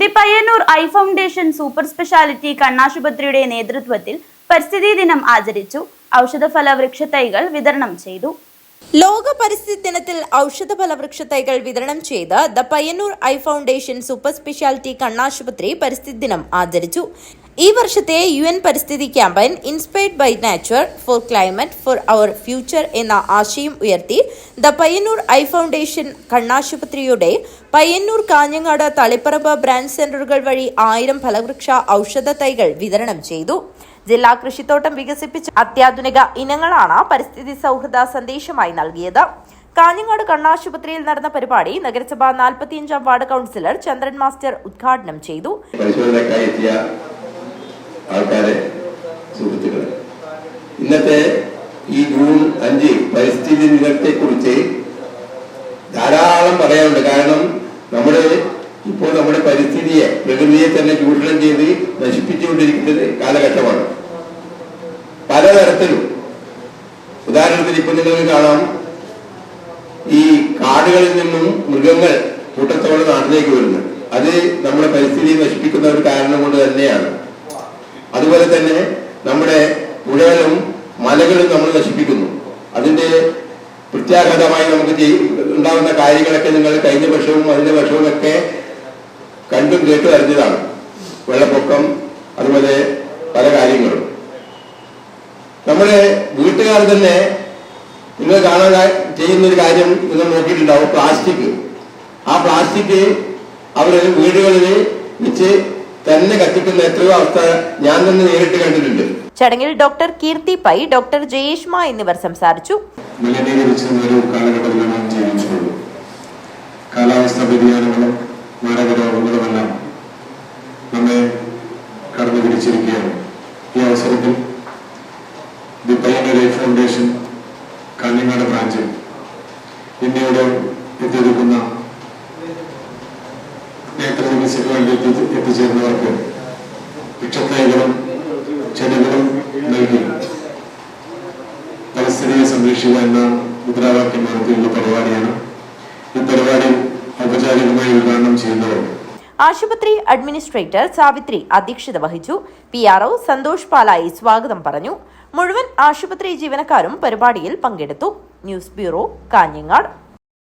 The Payyanur eye foundation super speciality കണ്ണാശുപത്രിയുടെ നേതൃത്വത്തിൽ പരിസ്ഥിതി ദിനം ആചരിച്ചു. ഔഷധഫല വൃക്ഷത്തൈകൾ വിതരണം ചെയ്തു. ലോക പരിസ്ഥിതി ദിനത്തിൽ ഔഷധഫല വൃക്ഷത്തൈകൾ വിതരണം ചെയ്ത് the Payyanur eye foundation super speciality കണ്ണാശുപത്രി പരിസ്ഥിതി ദിനം ആചരിച്ചു. ഈ വർഷത്തെ UN പരിസ്ഥിതി campaign inspired by nature for climate for our future എന്ന ആശയം ഉയർത്തി ദ പയ്യന്നൂർ ഐ ഫൗണ്ടേഷൻ കണ്ണാശുപത്രിയുടെ പയ്യന്നൂർ, കാഞ്ഞങ്ങാട്, തളിപ്പറമ്പ് ബ്രാഞ്ച് സെന്ററുകൾ വഴി 1000 ഫലവൃക്ഷ ഔഷധ തൈകൾ വിതരണം ചെയ്തു. ജില്ലാ കൃഷിത്തോട്ടം വികസിപ്പിച്ച അത്യാധുനിക ഇനങ്ങളാണ് പരിസ്ഥിതി സൗഹൃദ സന്ദേശമായി നൽകിയത്. കാഞ്ഞങ്ങാട് കണ്ണാശുപത്രിയിൽ നടന്ന പരിപാടി നഗരസഭ 45-ാം വാർഡ് കൌൺസിലർ ചന്ദ്രൻ മാസ്റ്റർ ഉദ്ഘാടനം ചെയ്തു. ആൾക്കാരെ, സുഹൃത്തുക്കളെ, ഇന്നത്തെ ഈ ജൂൺ 5 പരിസ്ഥിതി ദിനത്തെ കുറിച്ച് ധാരാളം പറയാനുണ്ട്. കാരണം ഇപ്പോൾ നമ്മുടെ പരിസ്ഥിതിയെ, പ്രകൃതിയെ തന്നെ ചൂഷണം ചെയ്ത് നശിപ്പിച്ചുകൊണ്ടിരിക്കുന്നത് കാലഘട്ടമാണ്. പലതരത്തിലും. ഉദാഹരണത്തിന് ഇപ്പൊ നിങ്ങൾക്ക് കാണാം, ഈ കാടുകളിൽ നിന്നും മൃഗങ്ങൾ കൂട്ടത്തോടെ നാട്ടിലേക്ക് വരുന്നത്. അത് നമ്മുടെ പരിസ്ഥിതിയെ നശിപ്പിക്കുന്ന ഒരു കാരണം കൊണ്ട് തന്നെയാണ്. അതുപോലെ തന്നെ നമ്മുടെ പുഴകളും മലകളും നമ്മൾ നശിപ്പിക്കുന്നു. അതിന്റെ പ്രത്യാഘാതമായി നമുക്ക് ഉണ്ടാകുന്ന കാര്യങ്ങളൊക്കെ നിങ്ങൾ കഴിഞ്ഞ വർഷവും അതിന്റെ വർഷവും ഒക്കെ കണ്ടും കേട്ടു അറിഞ്ഞതാണ്. വെള്ളപ്പൊക്കം, അതുപോലെ പല കാര്യങ്ങളും. നമ്മുടെ വീട്ടുകാർ തന്നെ നിങ്ങൾ കാണാൻ ചെയ്യുന്ന ഒരു കാര്യം നിങ്ങൾ നോക്കിയിട്ടുണ്ടാവും, പ്ലാസ്റ്റിക്. ആ പ്ലാസ്റ്റിക് അവര് വീടുകളിൽ വെച്ച് തന്നെ കത്തിക്കുന്ന എത്രയോ അവസ്ഥ ഞാൻ തന്നെ നേരിട്ട് കണ്ടിട്ടുണ്ട്. ചടങ്ങിൽ ഡോക്ടർ കീർത്തി പൈ, ഡോക്ടർ ജയേഷ്മ എന്നിവർ സംസാരിച്ചു. കാലാവസ്ഥാ വ്യതിയാനങ്ങളും മാരക രോഗങ്ങളുമെല്ലാം നമ്മെ കടന്നു പിടിച്ചിരിക്കുകയാണ്. ഈ അവസരത്തിൽ the Payyanur eye foundation Kanhangad branch ഇന്ത്യയുടെ എത്തിയിരിക്കുന്ന നേതൃത്വത്തിന് വേണ്ടി എത്തിച്ചേർന്നവർക്ക് വൃക്ഷത്തൈകളും ചെടികളും നൽകി പരിസ്ഥിതിയെ സംരക്ഷിക്കുക എന്ന മുദ്രാവാക്യം നടത്തിയുള്ള പരിപാടിയാണ്. ഈ പരിപാടി ഔപചാരികമായി ഉദ്ഘാടനം ചെയ്യുന്നത് ആശുപത്രി അഡ്മിനിസ്ട്രേറ്റർ സാവിത്രി അധ്യക്ഷത വഹിച്ചു. PRO സന്തോഷ് പാലായി സ്വാഗതം പറഞ്ഞു. മുഴുവൻ ആശുപത്രി ജീവനക്കാരും പരിപാടിയിൽ പങ്കെടുത്തു. News bureau, Kanhangad.